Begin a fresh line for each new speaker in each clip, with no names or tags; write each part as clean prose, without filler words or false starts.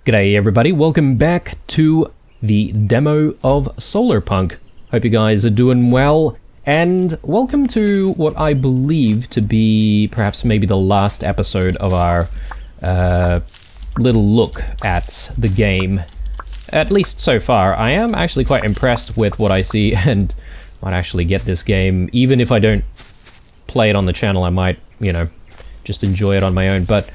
G'day everybody, welcome back to the demo of Solarpunk. Hope you guys are doing well, and welcome to what I believe to be perhaps maybe the last episode of our little look at the game. At least so far. I am actually quite impressed with what I see and might actually get this game. Even if I don't play it on the channel, I might, you know, just enjoy it on my own. But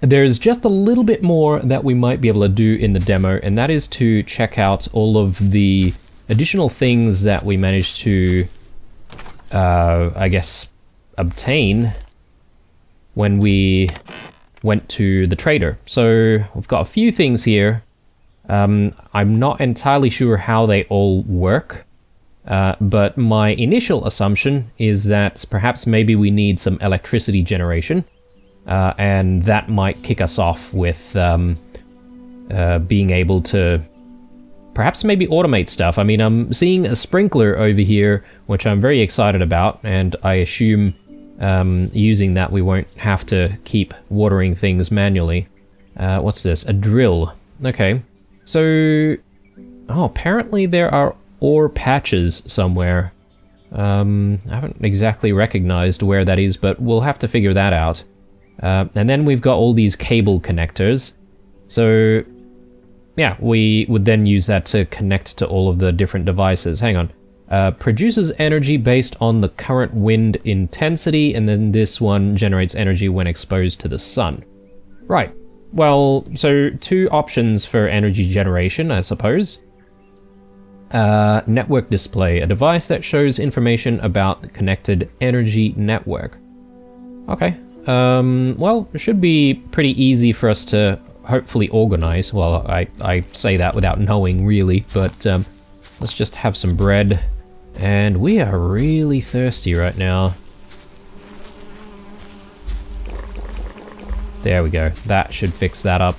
there's just a little bit more that we might be able to do in the demo, and that is to check out all of the additional things that we managed to, I guess, obtain when we went to the trader. So we've got a few things here. I'm not entirely sure how they all work, but my initial assumption is that perhaps maybe we need some electricity generation. And that might kick us off with being able to perhaps maybe automate stuff. I mean, I'm seeing a sprinkler over here, which I'm very excited about, and I assume using that we won't have to keep watering things manually. What's this? A drill. Okay. So, oh, apparently there are ore patches somewhere. I haven't exactly recognized where that is, but we'll have to figure that out. And then we've got all these cable connectors. So, yeah, we would then use that to connect to all of the different devices. Hang on. Produces energy based on the current wind intensity, and then this one generates energy when exposed to the sun. Right. Well, so two options for energy generation, I suppose. Network display, a device that shows information about the connected energy network. Okay. Well, it should be pretty easy for us to hopefully organize. Well, I say that without knowing, really, but let's just have some bread. And we are really thirsty right now. There we go. That should fix that up.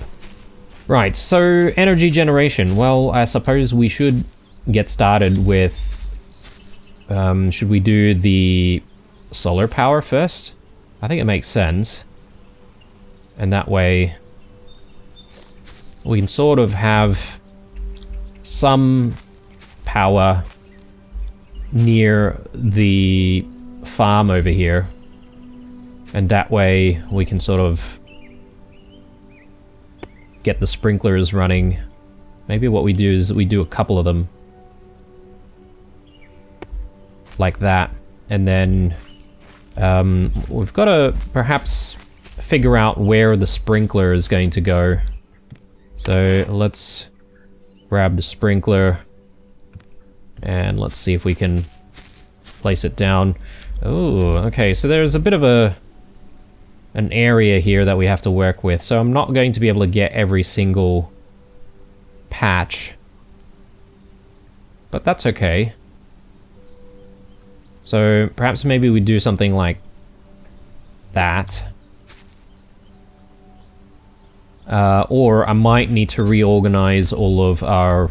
Right, so energy generation. Well, I suppose we should get started with... should we do the solar power first? I think it makes sense, and that way we can sort of have some power near the farm over here, and that way we can sort of get the sprinklers running. Maybe what we do is we do a couple of them like that, and then we've got to perhaps figure out where the sprinkler is going to go. So let's grab the sprinkler and let's see if we can place it down. Oh, okay, so there's a bit of an area here that we have to work with, so I'm not going to be able to get every single patch, but that's okay. So perhaps maybe we do something like that. Or I might need to reorganize all of our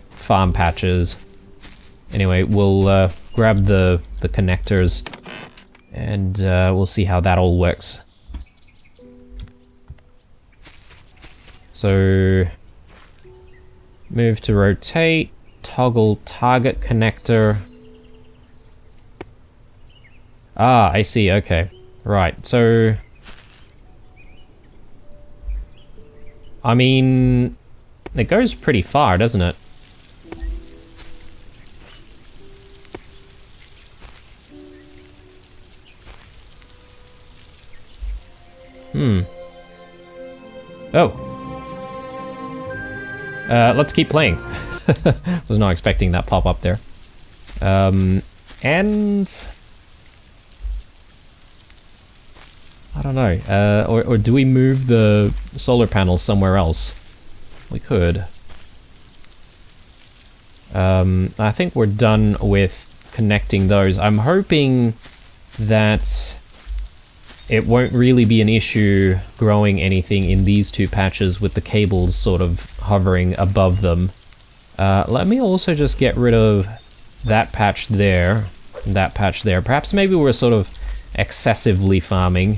farm patches. Anyway, we'll grab the connectors and we'll see how that all works. So move to rotate, toggle target connector. Ah, I see, okay. Right, so... I mean... it goes pretty far, doesn't it? Oh. Let's keep playing. Was not expecting that pop up there. And... I don't know, or do we move the solar panel somewhere else? We could. I think we're done with connecting those. I'm hoping that it won't really be an issue growing anything in these two patches with the cables sort of hovering above them. Let me also just get rid of that patch there, and that patch there. Perhaps maybe we're sort of excessively farming.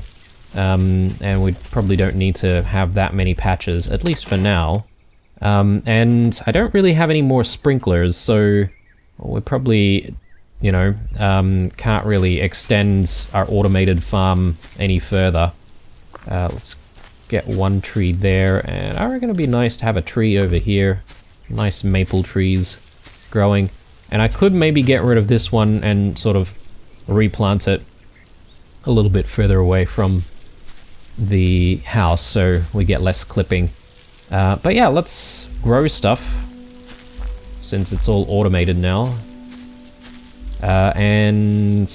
and we probably don't need to have that many patches, at least for now. And I don't really have any more sprinklers, so we probably, you know, can't really extend our automated farm any further. Let's get one tree there, and I reckon it'd be nice to have a tree over here. Nice maple trees growing. And I could maybe get rid of this one and sort of replant it a little bit further away from the house so we get less clipping. But yeah, let's grow stuff since it's all automated now. And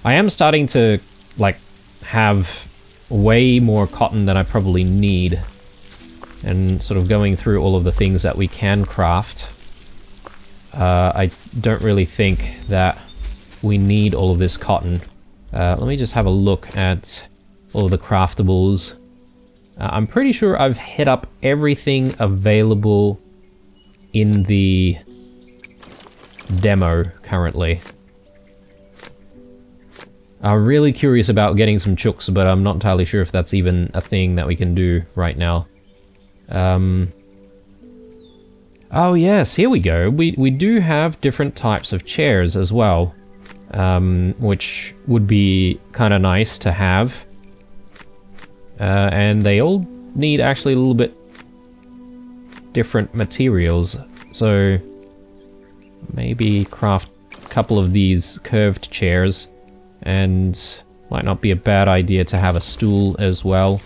I am starting to like have way more cotton than I probably need, and sort of going through all of the things that we can craft. I don't really think that we need all of this cotton. Let me just have a look at all of the craftables. I'm pretty sure I've hit up everything available in the demo currently. I'm really curious about getting some chooks, but I'm not entirely sure if that's even a thing that we can do right now. Oh yes, here we go. We do have different types of chairs as well, which would be kind of nice to have. And they all need actually a little bit different materials, so maybe craft a couple of these curved chairs, and might not be a bad idea to have a stool as well.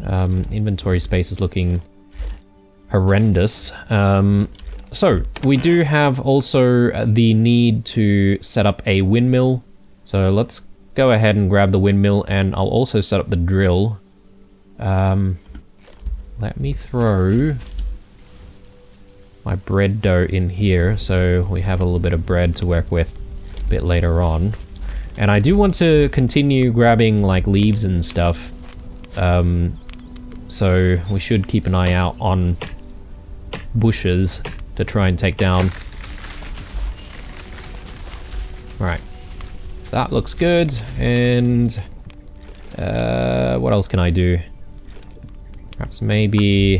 Inventory space is looking horrendous. So we do have also the need to set up a windmill, so let's go ahead and grab the windmill, and I'll also set up the drill. Let me throw my bread dough in here so we have a little bit of bread to work with a bit later on. And I do want to continue grabbing like leaves and stuff, so we should keep an eye out on bushes to try and take down. Alright, that looks good, and what else can I do? Perhaps maybe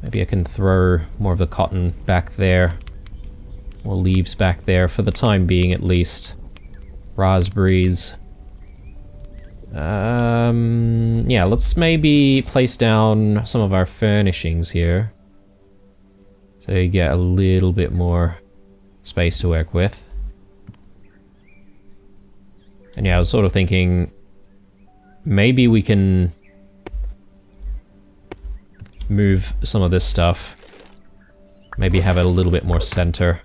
I can throw more of the cotton back there, or leaves back there for the time being at least. Raspberries. Yeah, let's maybe place down some of our furnishings here, so you get a little bit more space to work with. And yeah, I was sort of thinking maybe we can move some of this stuff, maybe have it a little bit more center.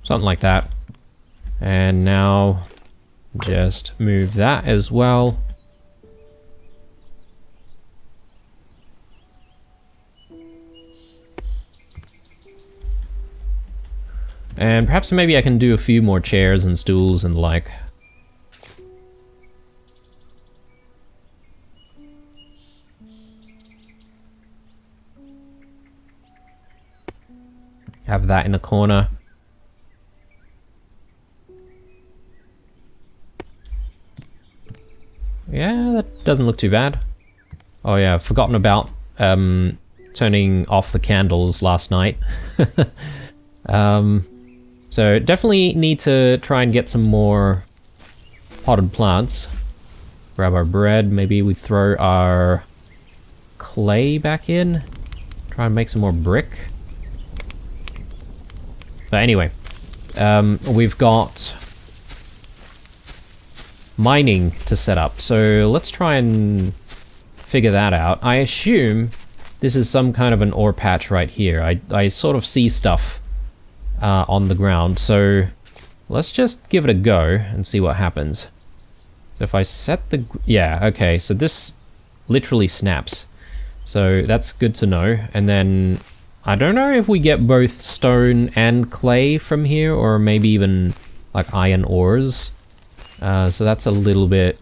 Something like that. And now just move that as well. And perhaps maybe I can do a few more chairs and stools and the like. Have that in the corner. Yeah, that doesn't look too bad. Oh yeah, I've forgotten about turning off the candles last night. So definitely need to try and get some more potted plants. Grab our bread, maybe we throw our clay back in. Try and make some more brick. But anyway, we've got mining to set up, so let's try and figure that out. I assume this is some kind of an ore patch right here. I sort of see stuff on the ground, so let's just give it a go and see what happens. So if I set the... yeah, okay, so this literally snaps. So that's good to know. And then I don't know if we get both stone and clay from here, or maybe even like iron ores. So that's a little bit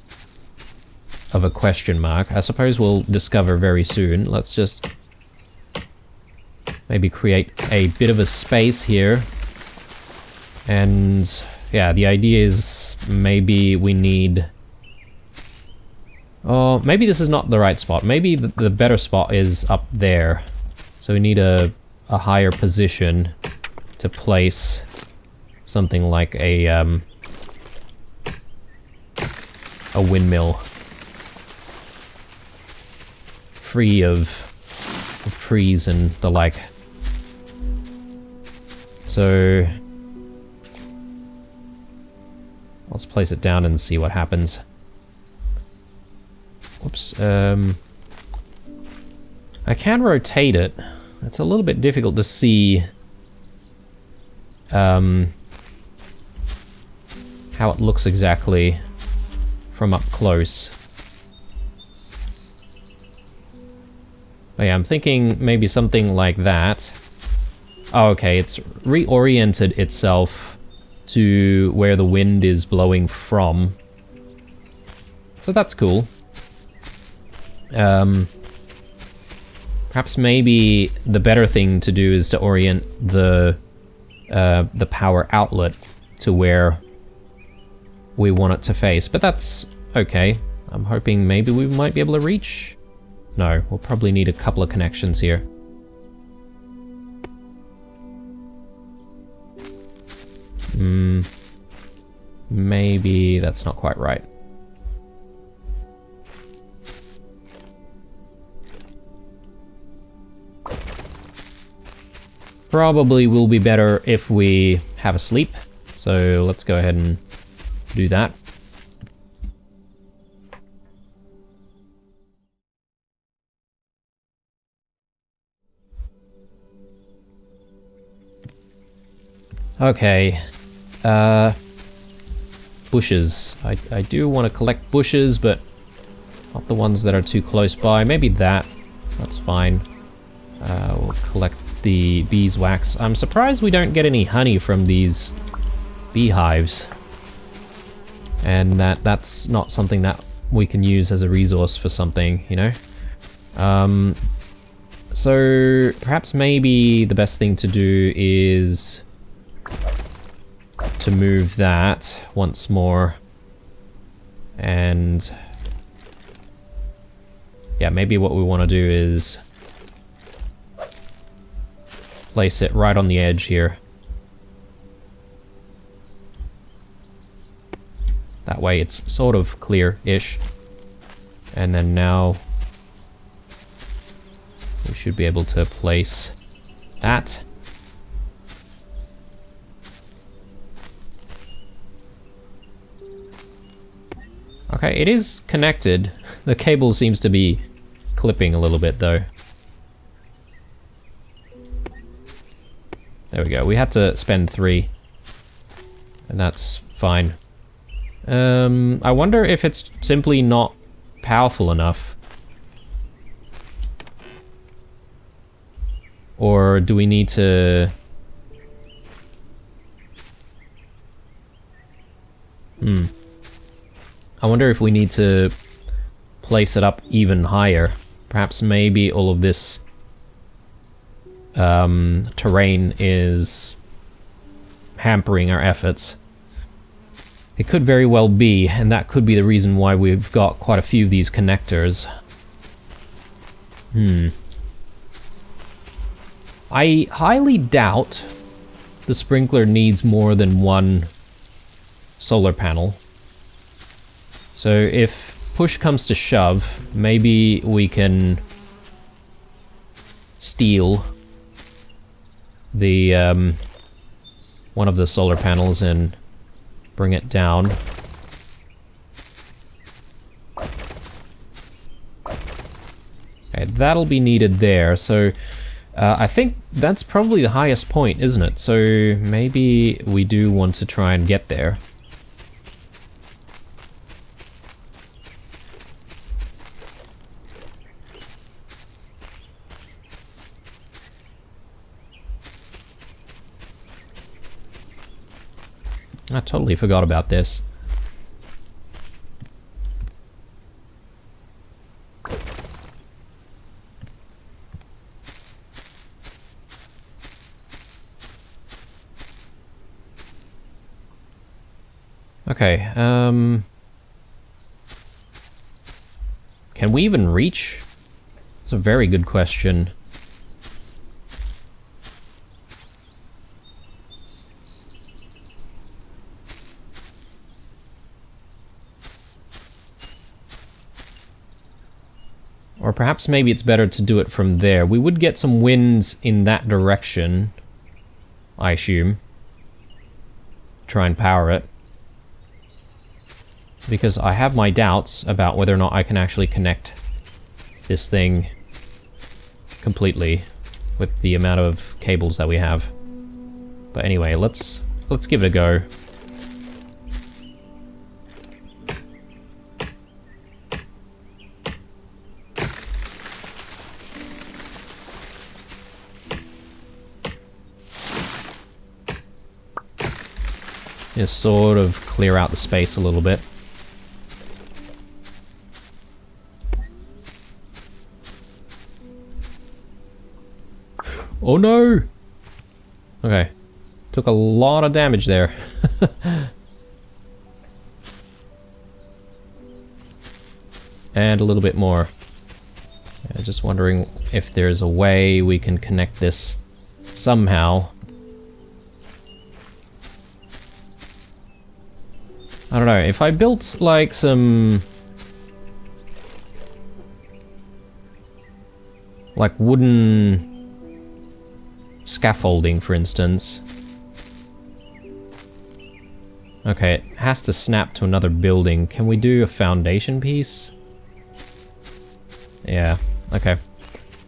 of a question mark. I suppose we'll discover very soon. Let's just maybe create a bit of a space here. And yeah, the idea is maybe we need... Oh, maybe this is not the right spot. Maybe the better spot is up there. So we need a higher position to place something like a windmill. Free of trees and the like. So let's place it down and see what happens. Whoops. I can rotate it. It's a little bit difficult to see how it looks exactly from up close. Oh yeah, I'm thinking maybe something like that. Oh, okay, it's reoriented itself to where the wind is blowing from. So that's cool. Perhaps maybe the better thing to do is to orient the power outlet to where we want it to face, but that's okay. I'm hoping maybe we might be able to reach. No, we'll probably need a couple of connections here. Maybe that's not quite right. Probably will be better if we have a sleep. So let's go ahead and do that. Okay. Bushes. I do want to collect bushes, but not the ones that are too close by. Maybe that. That's fine. We'll collect the beeswax. I'm surprised we don't get any honey from these beehives. And that's not something that we can use as a resource for something, you know? So perhaps maybe the best thing to do is to move that once more. And yeah, maybe what we want to do is place it right on the edge here. That way it's sort of clear-ish. And then now we should be able to place that. Okay, it is connected. The cable seems to be clipping a little bit though. There we go. We had to spend 3. And that's fine. I wonder if it's simply not powerful enough. Or do we need to... I wonder if we need to place it up even higher. Perhaps maybe all of this terrain is hampering our efforts. It could very well be, and that could be the reason why we've got quite a few of these connectors. I highly doubt the sprinkler needs more than one solar panel. So if push comes to shove, maybe we can steal the one of the solar panels and bring it down. Okay, that'll be needed there. So I think that's probably the highest point, isn't it? So maybe we do want to try and get there. I totally forgot about this. Okay, can we even reach? That's a very good question. Or perhaps maybe it's better to do it from there. We would get some wind in that direction, I assume. Try and power it. Because I have my doubts about whether or not I can actually connect this thing completely with the amount of cables that we have. But anyway, let's give it a go. Just sort of clear out the space a little bit. Oh no! Okay. Took a lot of damage there. And a little bit more. Yeah, just wondering if there's a way we can connect this somehow. I don't know, if I built like some like wooden scaffolding, for instance. Okay, it has to snap to another building. Can we do a foundation piece? Yeah, okay.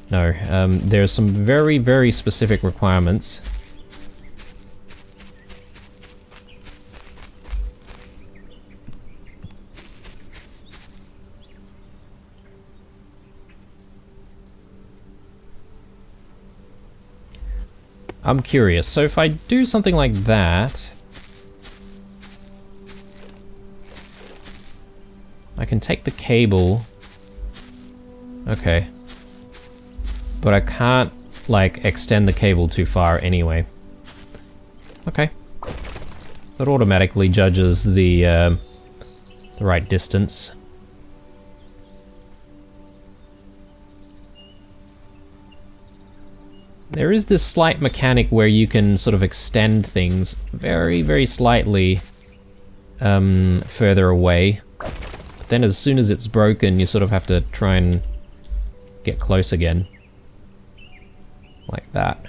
No, there's some very, very specific requirements. I'm curious, so if I do something like that, I can take the cable. Okay. But I can't, like, extend the cable too far anyway. Okay. So it automatically judges the right distance. There is this slight mechanic where you can sort of extend things very, very slightly further away. But then as soon as it's broken, you sort of have to try and get close again. Like that.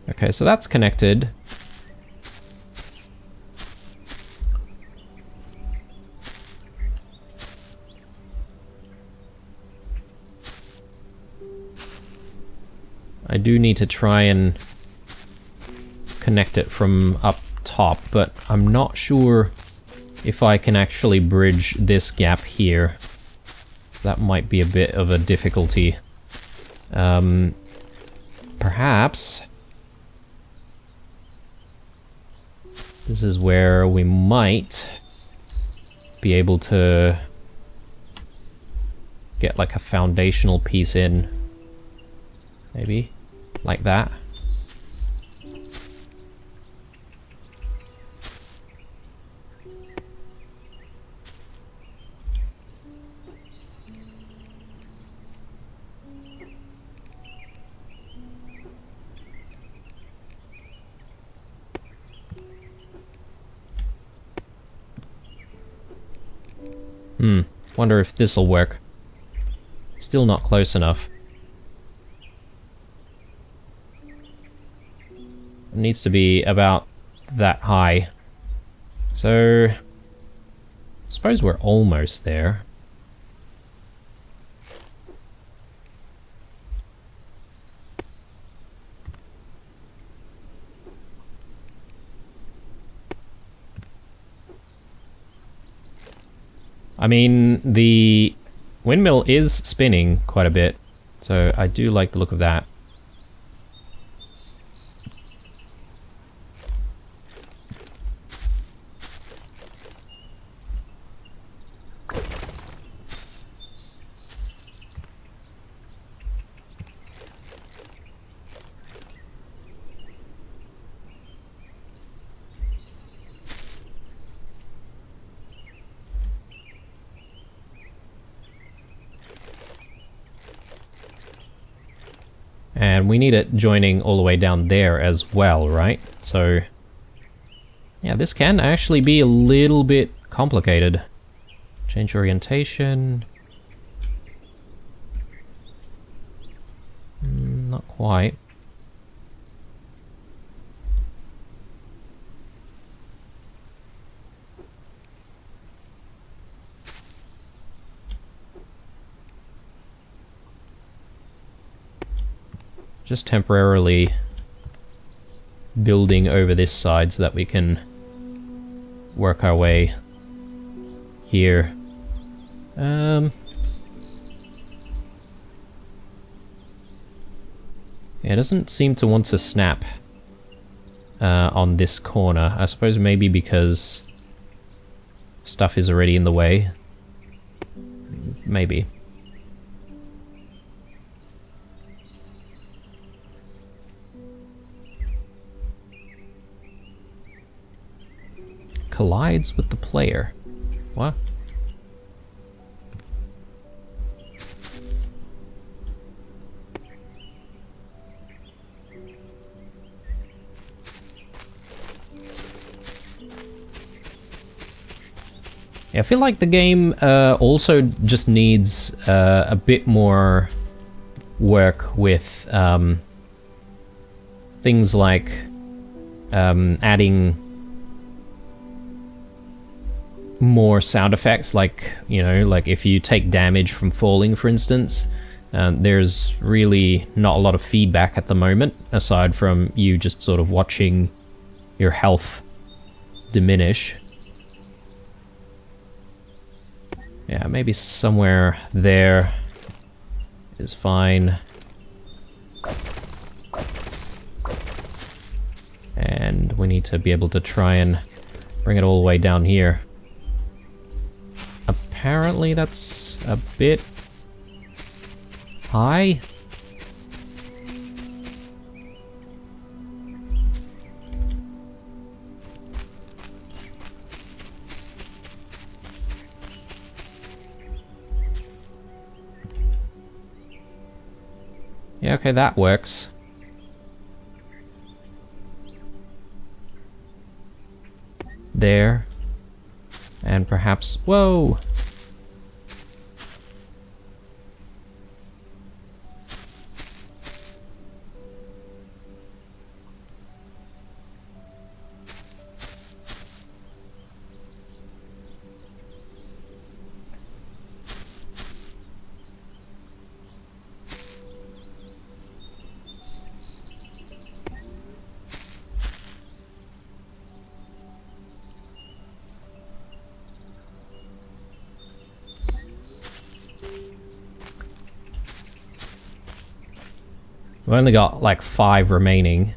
Okay, so that's connected. I do need to try and connect it from up top, but I'm not sure if I can actually bridge this gap here. That might be a bit of a difficulty. Perhaps this is where we might be able to get like a foundational piece in. Maybe like that. Wonder if this'll work. Still not close enough. It needs to be about that high. So, I suppose we're almost there. I mean, the windmill is spinning quite a bit, so I do like the look of that. And we need it joining all the way down there as well, right? So, yeah, this can actually be a little bit complicated. Change orientation. Not quite. Just temporarily building over this side so that we can work our way here. Yeah, it doesn't seem to want to snap on this corner. I suppose maybe because stuff is already in the way. Maybe. Collides with the player. What? Yeah, I feel like the game also just needs a bit more work with things like adding more sound effects, like, you know, like if you take damage from falling, for instance, there's really not a lot of feedback at the moment, aside from you just sort of watching your health diminish. Yeah, maybe somewhere there is fine. And we need to be able to try and bring it all the way down here. Apparently that's a bit high. Yeah, okay, that works. There. And perhaps... Whoa! We've only got like 5 remaining.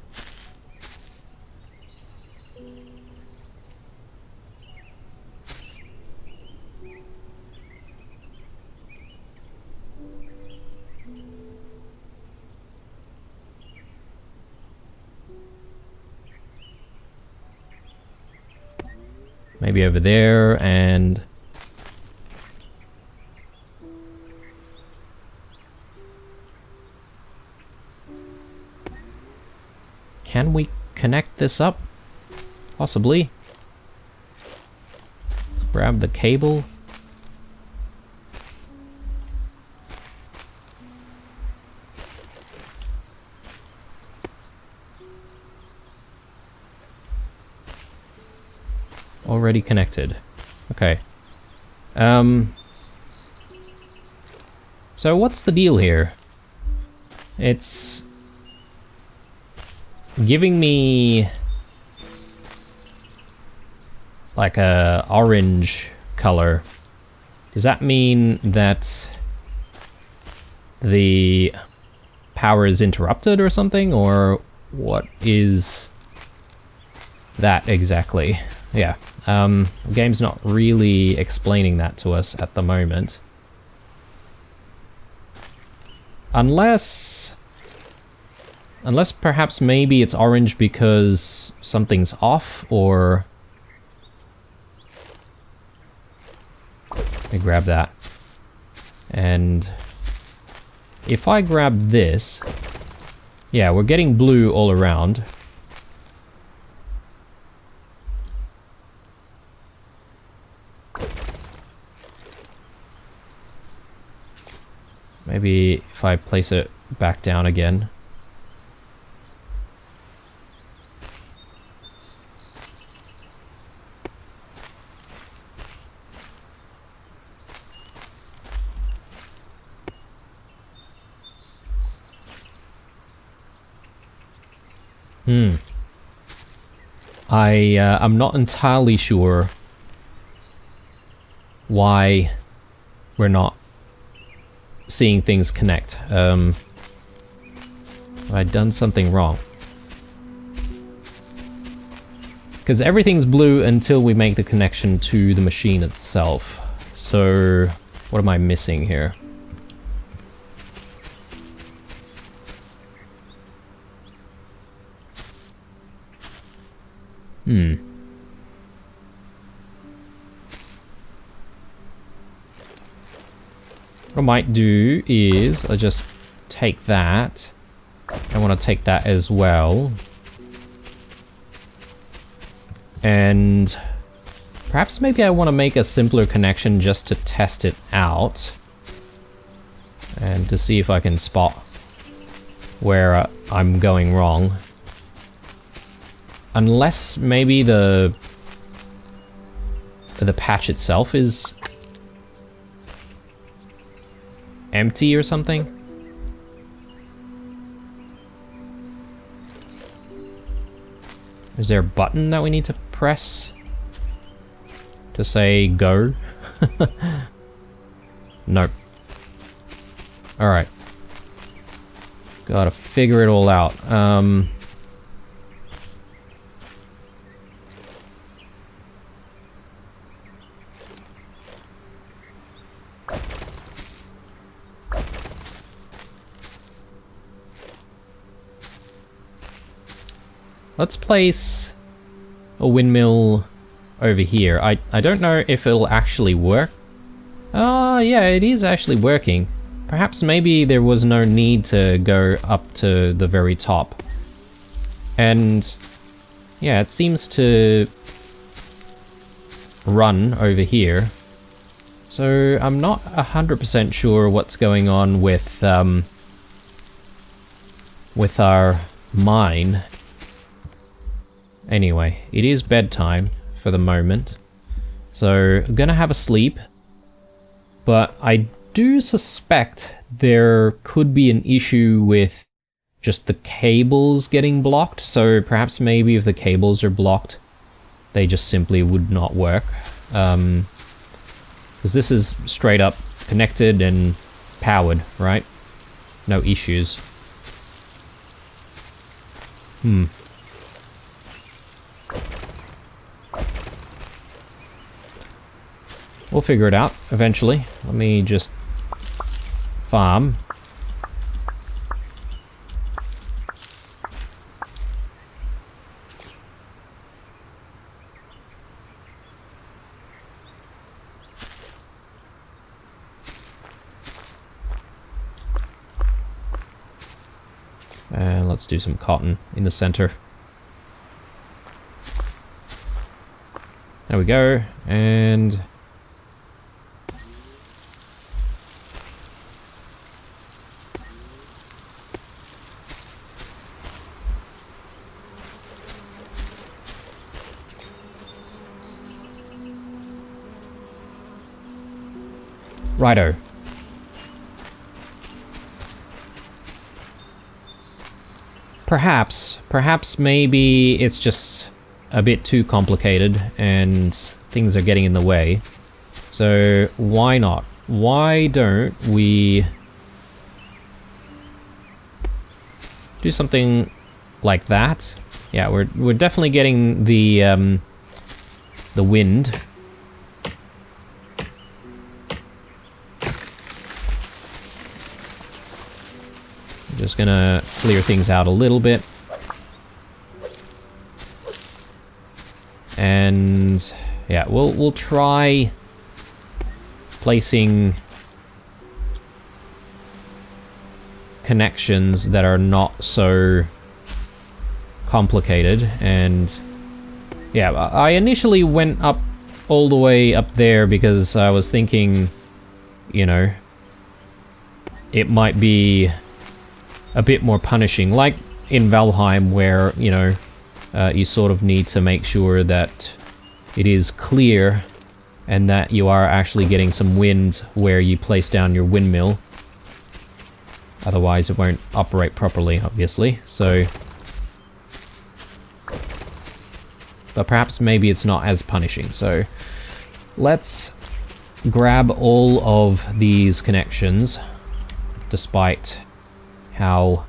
Maybe over there, and... Can we connect this up? Possibly. Let's grab the cable. Already connected. Okay. So what's the deal here? It's giving me like a orange color. Does that mean that the power is interrupted or something, or what is that exactly? Yeah, the game's not really explaining that to us at the moment. Unless perhaps maybe it's orange because something's off, or... Let me grab that. And if I grab this... Yeah, we're getting blue all around. Maybe if I place it back down again. I'm not entirely sure why we're not seeing things connect. Have I done something wrong? Because everything's blue until we make the connection to the machine itself. So, what am I missing here? What I might do is I just take that. I want to take that as well. And perhaps maybe I want to make a simpler connection just to test it out. And to see if I can spot where I'm going wrong. Unless maybe the patch itself is empty or something. Is there a button that we need to press to say go? Nope. Alright. Gotta figure it all out. Let's place a windmill over here. I don't know if it'll actually work. Oh, yeah, it is actually working. Perhaps maybe there was no need to go up to the very top. And yeah, it seems to run over here. So I'm not 100% sure what's going on with our mine. Anyway, it is bedtime for the moment, so I'm gonna have a sleep, but I do suspect there could be an issue with just the cables getting blocked, so perhaps maybe if the cables are blocked, they just simply would not work, because this is straight up connected and powered, right? No issues. We'll figure it out eventually. Let me just farm. And let's do some cotton in the center. There we go. And righto. Perhaps maybe it's just a bit too complicated and things are getting in the way. So why not? Why don't we do something like that. Yeah, we're definitely getting the wind. Just gonna clear things out a little bit. And yeah, we'll try placing connections that are not so complicated. And yeah, I initially went up all the way up there because I was thinking, you know, it might be a bit more punishing, like in Valheim, where, you know, you sort of need to make sure that it is clear and that you are actually getting some wind where you place down your windmill. Otherwise it won't operate properly, obviously. So, but perhaps maybe it's not as punishing. So let's grab all of these connections, despite how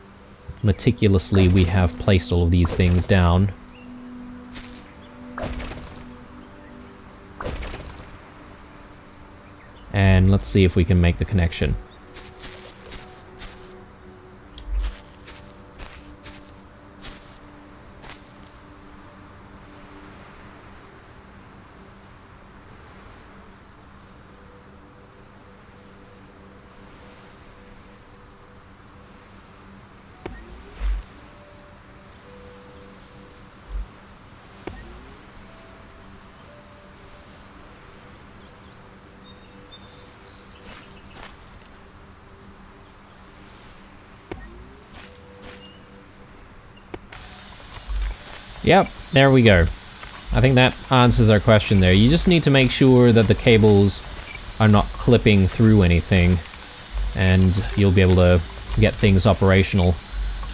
meticulously we have placed all of these things down. And let's see if we can make the connection. Yep, there we go. I think that answers our question there. You just need to make sure that the cables are not clipping through anything, and you'll be able to get things operational.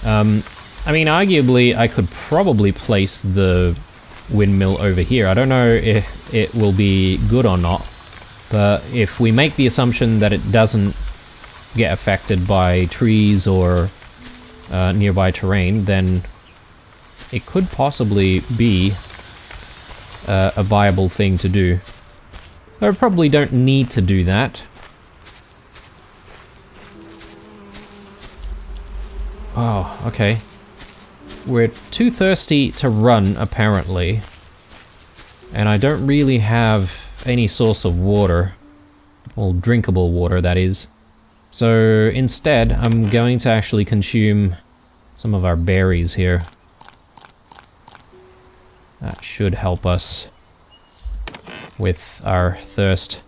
I mean, arguably, I could probably place the windmill over here. I don't know if it will be good or not, but if we make the assumption that it doesn't get affected by trees or nearby terrain, then it could possibly be a viable thing to do. I probably don't need to do that. Oh, okay. We're too thirsty to run, apparently. And I don't really have any source of water. Well, drinkable water, that is. So instead, I'm going to actually consume some of our berries here. That should help us with our thirst.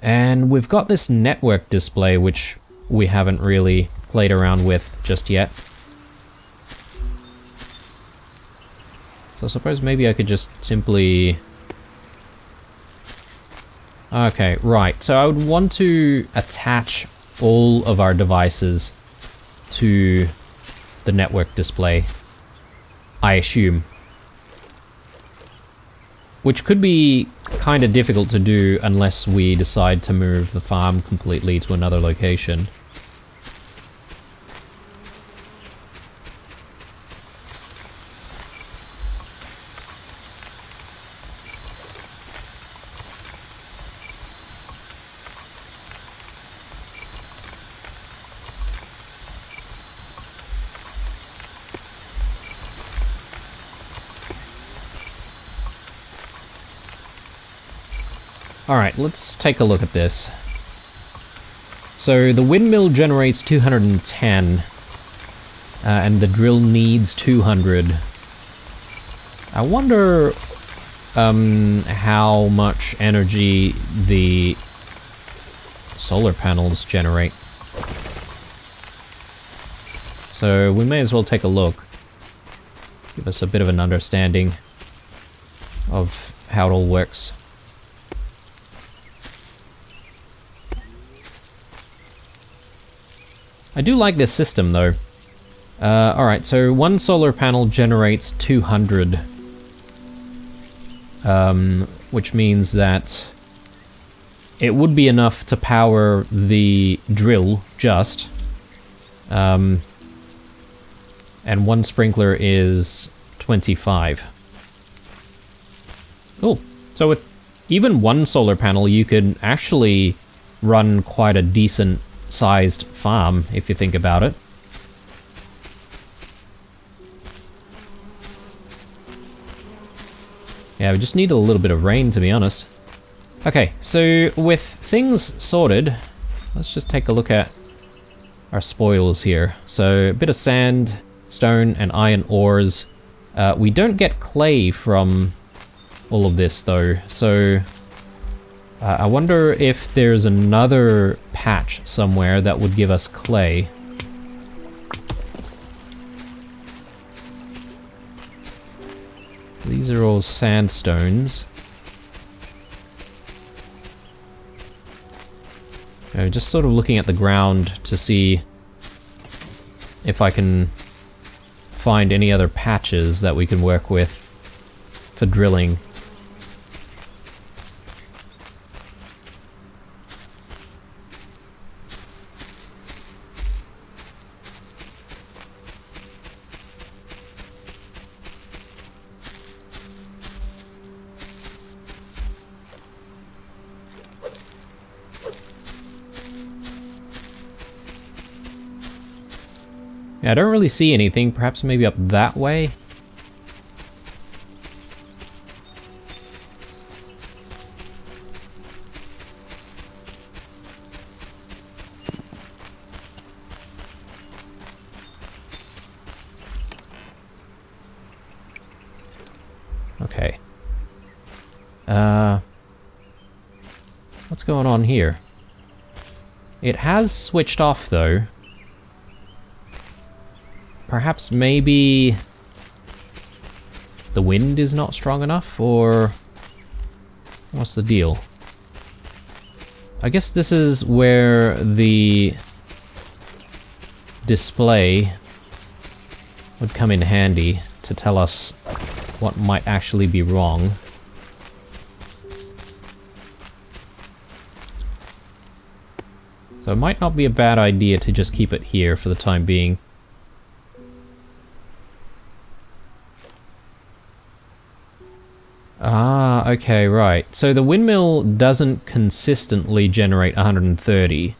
And we've got this network display, which we haven't really played around with just yet. So I suppose maybe I could just simply... Okay, right. So I would want to attach all of our devices to the network display, I assume. Which could be kind of difficult to do unless we decide to move the farm completely to another location. Alright, let's take a look at this. So the windmill generates 210, and the drill needs 200. I wonder how much energy the solar panels generate. So we may as well take a look. Give us a bit of an understanding of how it all works. I do like this system though. Alright, so one solar panel generates 200. Which means that it would be enough to power the drill just. And one sprinkler is 25. Cool. So with even one solar panel, you could actually run quite a decent sized farm, if you think about it. Yeah, we just need a little bit of rain, to be honest. Okay, so with things sorted, let's just take a look at our spoils here. So a bit of sand, stone, and iron ores. We don't get clay from all of this, though, so I wonder if there's another patch somewhere that would give us clay. These are all sandstones. Just sort of looking at the ground to see if I can find any other patches that we can work with for drilling. Yeah, I don't really see anything. Perhaps maybe up that way? Okay. What's going on here? It has switched off, though. Perhaps maybe the wind is not strong enough, or what's the deal? I guess this is where the display would come in handy to tell us what might actually be wrong. So it might not be a bad idea to just keep it here for the time being. Ah, okay, right. So the windmill doesn't consistently generate 130.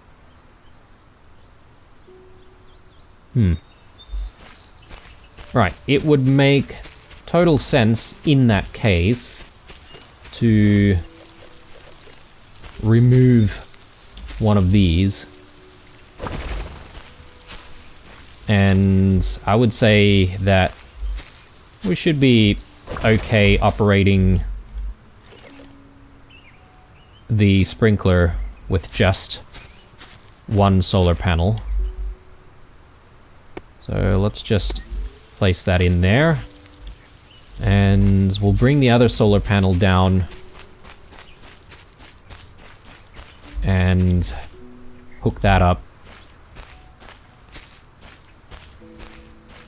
Right, it would make total sense in that case to remove one of these. And I would say that we should be okay operating the sprinkler with just one solar panel. So let's just place that in there, and we'll bring the other solar panel down and hook that up.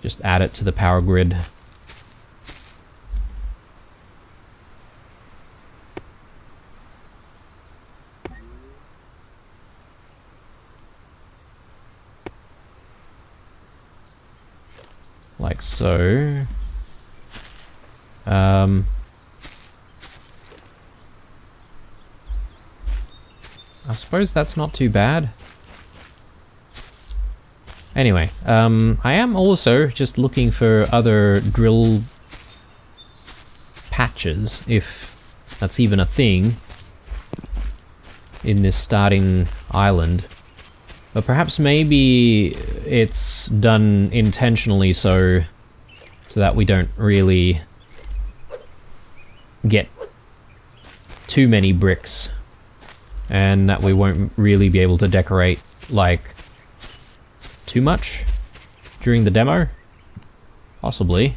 Just add it to the power grid. Like so. I suppose that's not too bad. Anyway, I am also just looking for other drill patches, if that's even a thing, in this starting island. But perhaps maybe it's done intentionally so that we don't really get too many bricks, and that we won't really be able to decorate, like, too much during the demo? Possibly.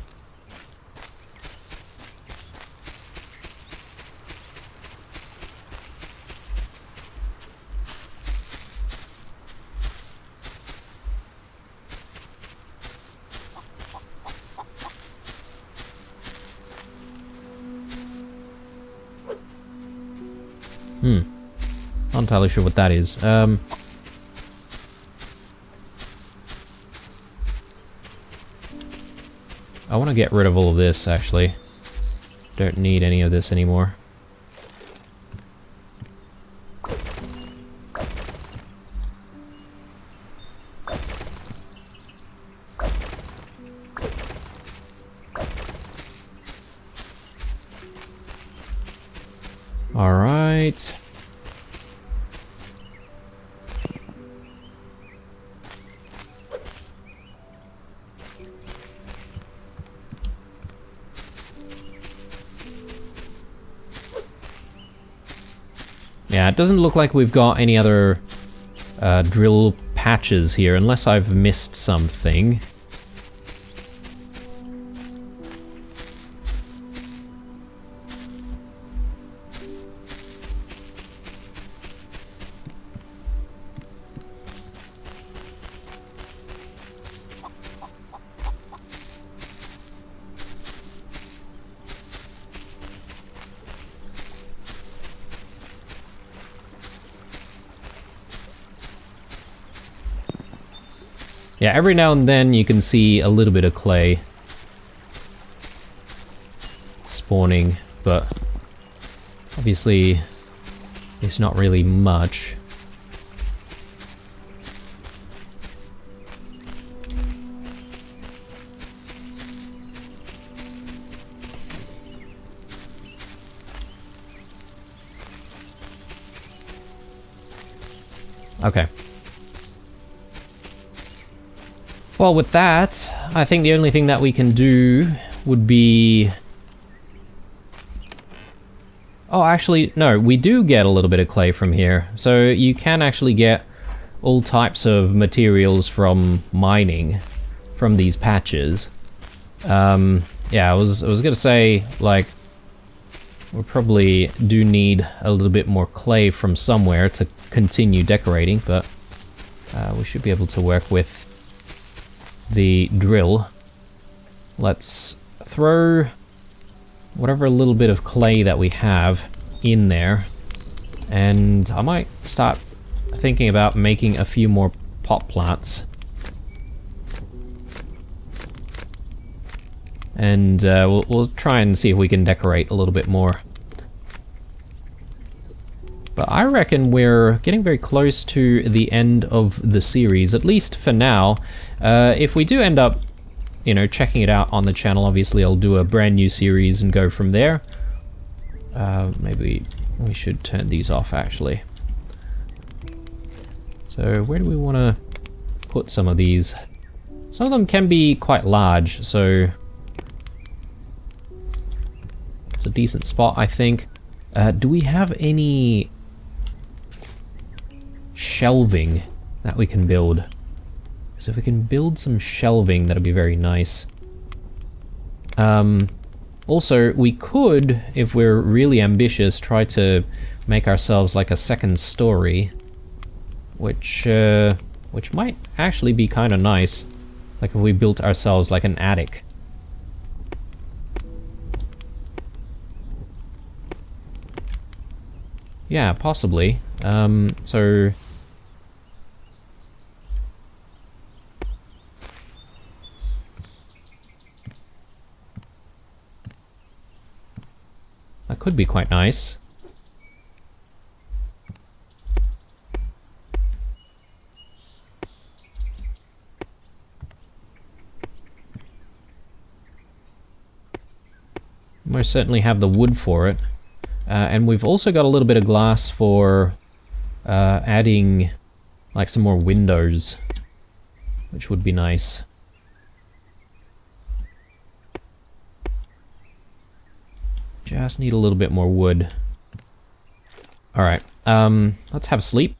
Not entirely sure what that is. I want to get rid of all of this, actually. Don't need any of this anymore. All right. Yeah, it doesn't look like we've got any other drill patches here, unless I've missed something. Yeah, every now and then you can see a little bit of clay spawning, but obviously it's not really much. Okay. Well, with that, I think the only thing that we can do would be... Oh, actually, no, we do get a little bit of clay from here. So you can actually get all types of materials from mining from these patches. Yeah, I was gonna say, like, we probably do need a little bit more clay from somewhere to continue decorating, but we should be able to work with the drill. Let's throw whatever little bit of clay that we have in there, and I might start thinking about making a few more pot plants. And we'll try and see if we can decorate a little bit more. But I reckon we're getting very close to the end of the series, at least for now. If we do end up, you know, checking it out on the channel, obviously I'll do a brand new series and go from there. Maybe we should turn these off, actually. So where do we want to put some of these? Some of them can be quite large, so it's a decent spot, I think. Do we have any shelving that we can build? So if we can build some shelving, that'd be very nice. Also, we could, if we're really ambitious, try to make ourselves like a second story, which might actually be kind of nice. Like if we built ourselves like an attic. Yeah, possibly. So that could be quite nice. Most certainly have the wood for it. And we've also got a little bit of glass for adding like some more windows, which would be nice. Just need a little bit more wood. Alright, let's have a sleep.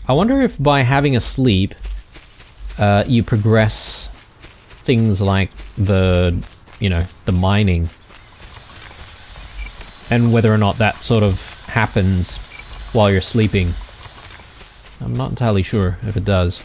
I wonder if by having a sleep, you progress things like the, you know, the mining. And whether or not that sort of happens while you're sleeping. I'm not entirely sure if it does.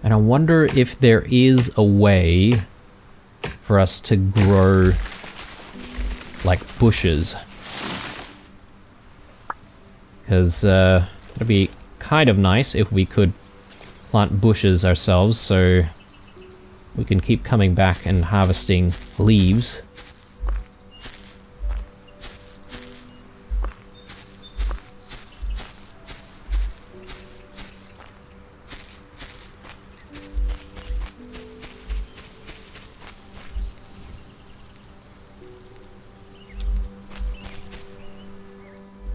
And I wonder if there is a way for us to grow like bushes. Because it'd be kind of nice if we could plant bushes ourselves so we can keep coming back and harvesting leaves.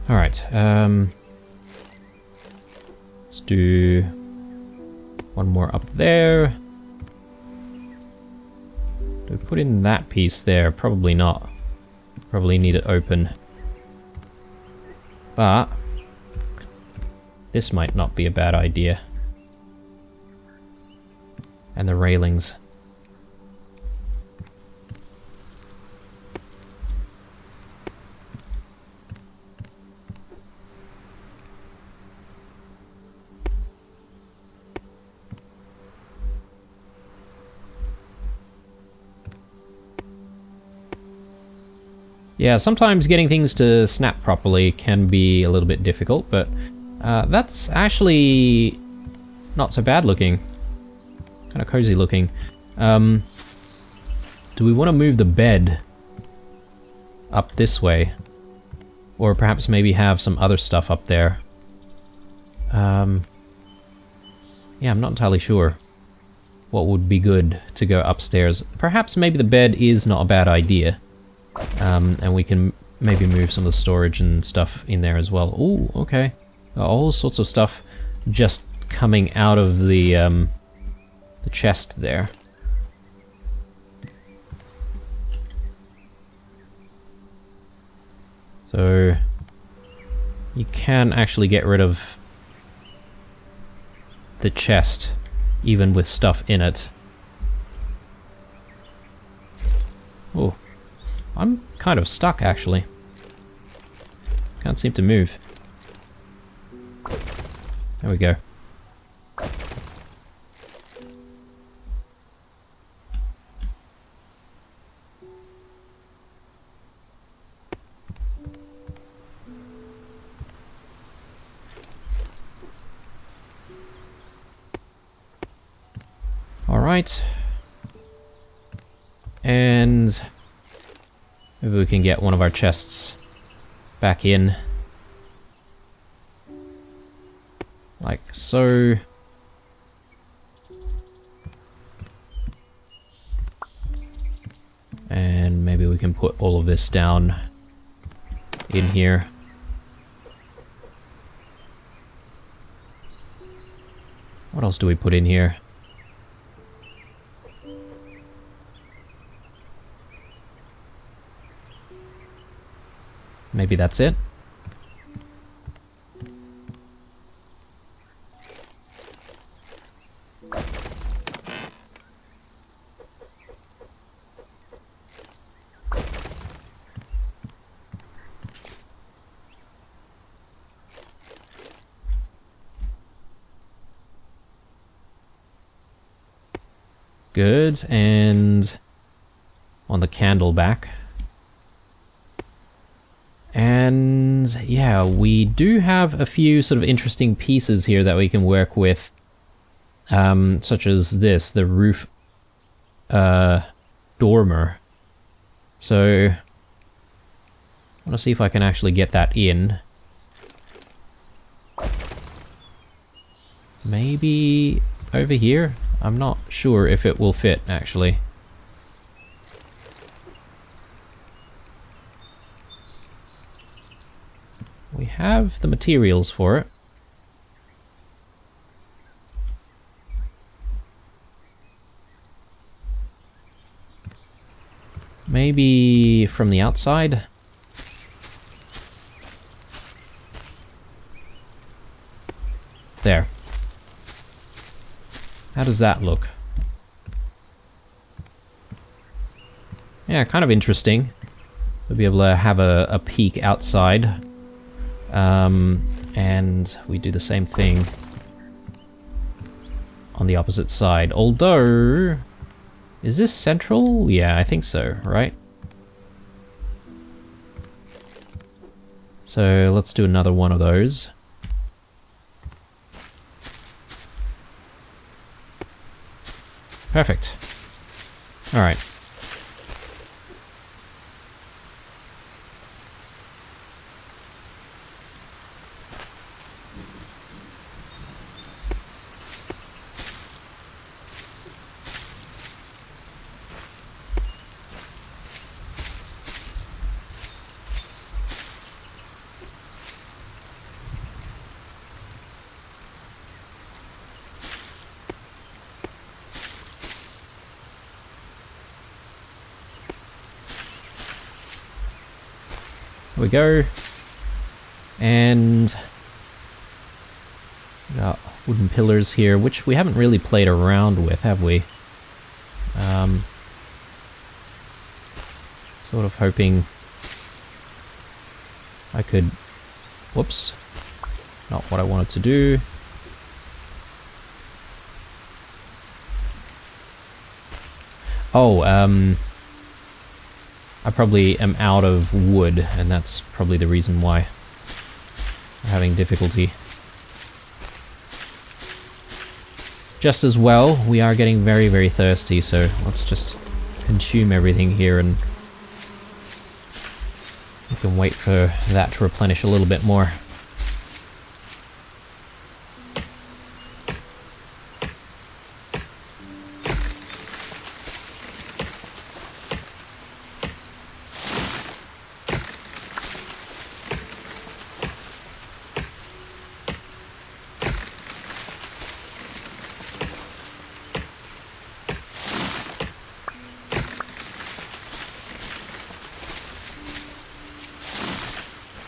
Alright, let's do one more up there. Do we put in that piece there? Probably not. Probably need it open. But this might not be a bad idea. And the railings. Yeah, sometimes getting things to snap properly can be a little bit difficult, but that's actually not so bad looking. Kind of cozy looking. Do we want to move the bed up this way? Or perhaps maybe have some other stuff up there? Yeah, I'm not entirely sure what would be good to go upstairs. Perhaps maybe the bed is not a bad idea. And we can maybe move some of the storage and stuff in there as well. Ooh, okay. All sorts of stuff just coming out of the chest there. So you can actually get rid of the chest even with stuff in it. Oh. I'm kind of stuck, actually. Can't seem to move. There we go. All right. And maybe we can get one of our chests back in. Like so. And maybe we can put all of this down in here. What else do we put in here? Maybe that's it. Good, and on the candle back. And yeah, we do have a few sort of interesting pieces here that we can work with, such as this, the roof dormer. So I want to see if I can actually get that in. Maybe over here? I'm not sure if it will fit, actually. We have the materials for it. Maybe from the outside? There. How does that look? Yeah, kind of interesting. We'll be able to have a peek outside. And we do the same thing on the opposite side. Although, is this central? Yeah, I think so, right? So let's do another one of those. Perfect. All right. Here we go. And we got wooden pillars here, which we haven't really played around with, have we? Sort of hoping I could... Whoops. Not what I wanted to do. Oh, I probably am out of wood, and that's probably the reason why I'm having difficulty. Just as well, we are getting very, very thirsty, so let's just consume everything here and we can wait for that to replenish a little bit more.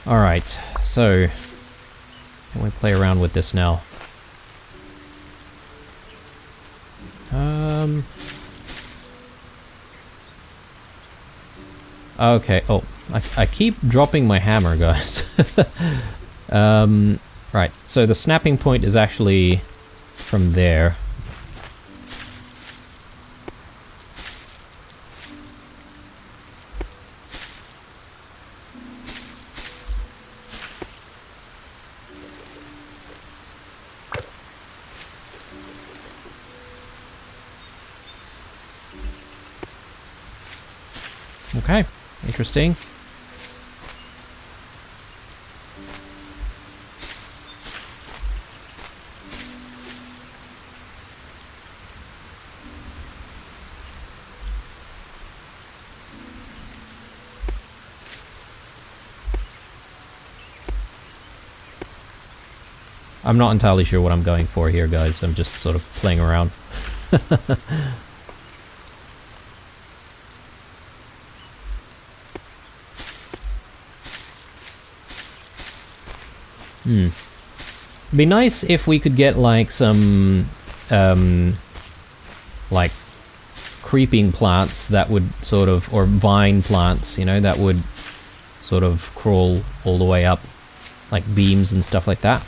Alright, so can we play around with this now? Okay, oh, I keep dropping my hammer, guys. Right, so the snapping point is actually from there. Okay, interesting. I'm not entirely sure what I'm going for here, guys. I'm just sort of playing around. It'd be nice if we could get like some like creeping plants that would sort of, or vine plants, you know, that would sort of crawl all the way up, like beams and stuff like that.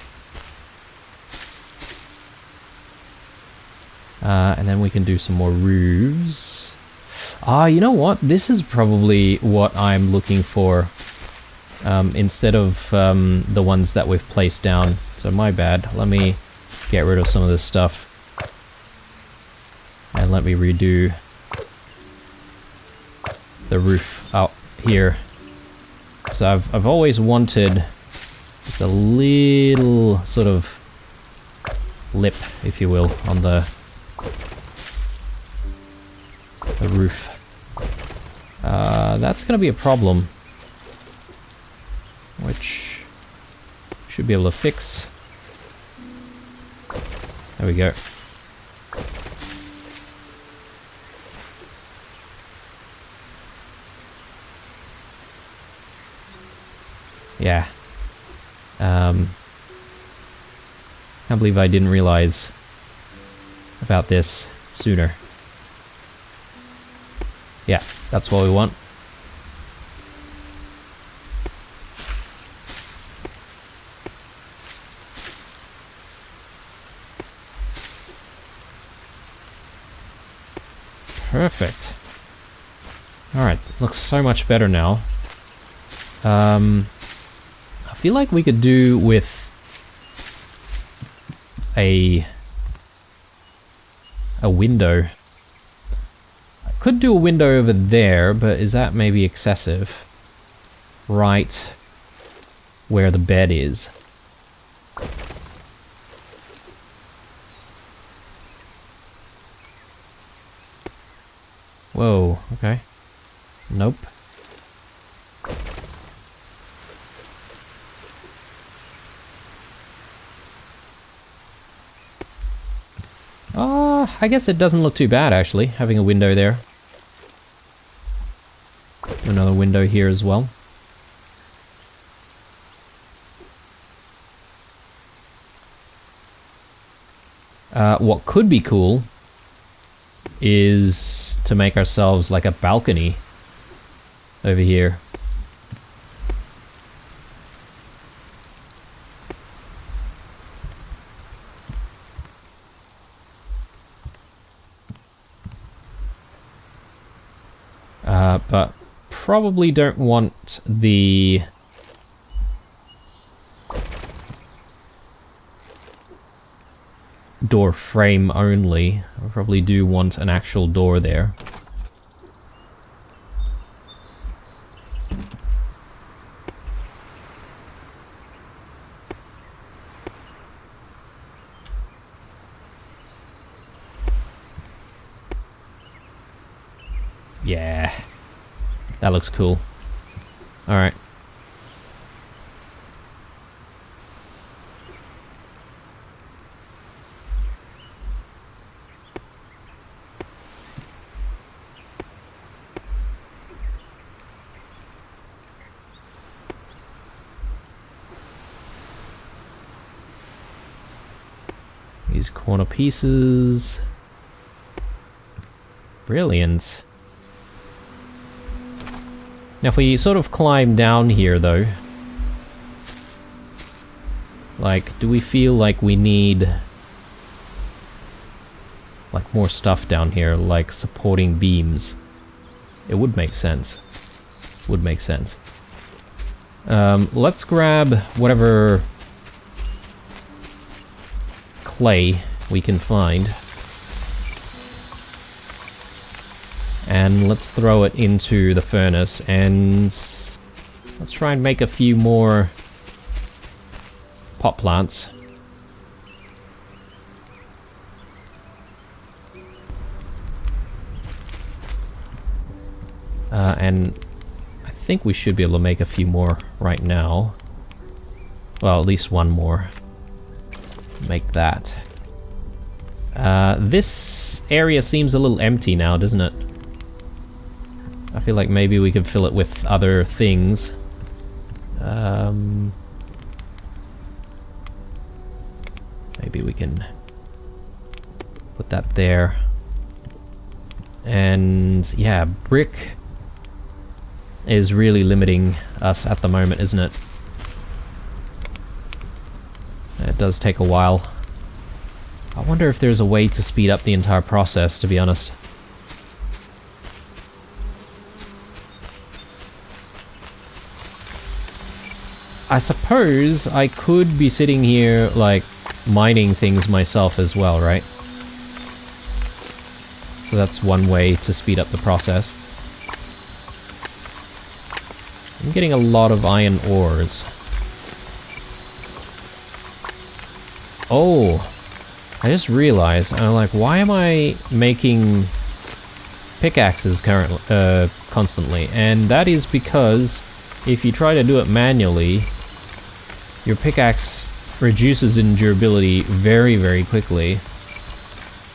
And then we can do some more roofs. Ah, you know what? This is probably what I'm looking for. Instead of the ones that we've placed down. So my bad. Let me get rid of some of this stuff. And let me redo the roof out here. So I've always wanted just a little sort of lip, if you will, on the roof. That's gonna be a problem, which should be able to fix. There we go. Yeah. Can't believe I didn't realize about this sooner. Yeah, that's what we want. Perfect. Alright, looks so much better now. I feel like we could do with a window. I could do a window over there, but is that maybe excessive? Right where the bed is. Whoa, okay. Nope. I guess it doesn't look too bad actually, having a window there. Another window here as well. What could be cool is to make ourselves like a balcony over here. But probably don't want the door frame only. I probably do want an actual door there. Yeah, that looks cool. All right. These corner pieces. Brilliant. Now if we sort of climb down here though, like, do we feel like we need like more stuff down here, like supporting beams? It would make sense. Would make sense. Let's grab whatever clay we can find. And let's throw it into the furnace, and let's try and make a few more pot plants. And I think we should be able to make a few more right now. Well, at least one more. Make that. This area seems a little empty now, doesn't it? I feel like maybe we could fill it with other things. Maybe we can put that there. And yeah, brick is really limiting us at the moment, isn't it? It does take a while. I wonder if there's a way to speed up the entire process, to be honest. I suppose I could be sitting here, like, mining things myself as well, right? So that's one way to speed up the process. I'm getting a lot of iron ores. Oh, I just realized, I'm like, why am I making pickaxes constantly? And that is because if you try to do it manually, your pickaxe reduces in durability very, very quickly.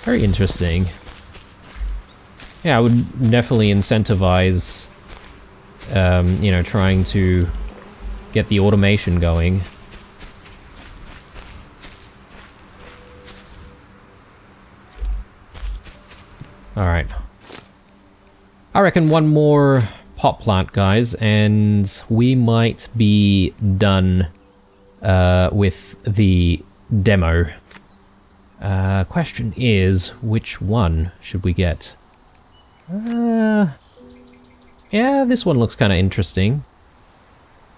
Very interesting. Yeah, I would definitely incentivize, you know, trying to get the automation going. Alright. I reckon one more pot plant, guys, and we might be done with the demo. Question is, which one should we get? Yeah, this one looks kind of interesting.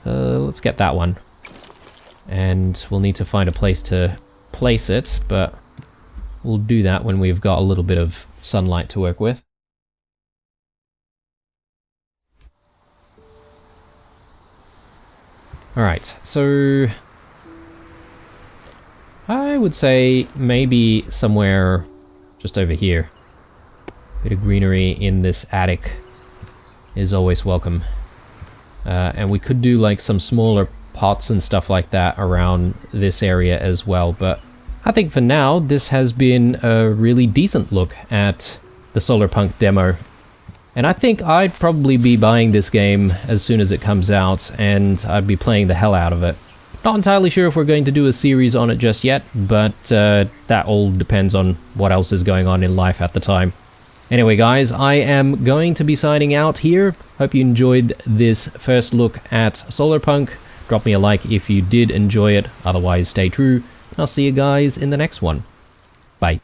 Let's get that one. And we'll need to find a place to place it, but we'll do that when we've got a little bit of sunlight to work with. Alright, so I would say maybe somewhere just over here. Bit of greenery in this attic is always welcome. And we could do like some smaller pots and stuff like that around this area as well, but I think for now this has been a really decent look at the Solarpunk demo. And I think I'd probably be buying this game as soon as it comes out, and I'd be playing the hell out of it. Not entirely sure if we're going to do a series on it just yet, but that all depends on what else is going on in life at the time. Anyway guys, I am going to be signing out here. Hope you enjoyed this first look at Solarpunk. Drop me a like if you did enjoy it, otherwise stay true. I'll see you guys in the next one. Bye.